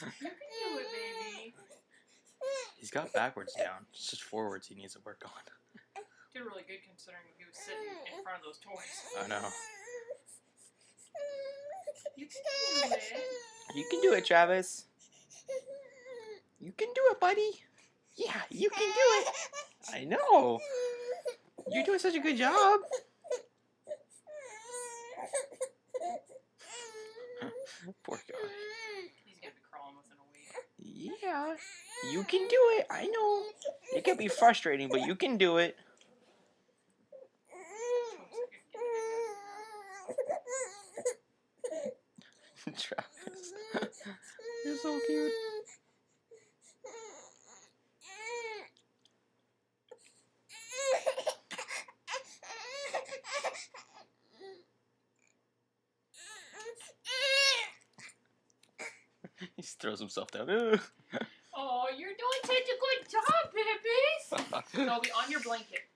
You can do it, baby. He's got backwards down. It's just forwards he needs to work on. Did really good considering he was sitting in front of those toys. I know. You can do it. You can do it, Travis. You can do it, buddy. Yeah, you can do it. I know. You're doing such a good job. Poor guy. He's gonna be crawling within a week. Yeah, you can do it. I know. It can be frustrating, but you can do it. Travis, you're so cute. He throws himself down. Oh, you're doing such a good job, babies. Toby, on your blanket.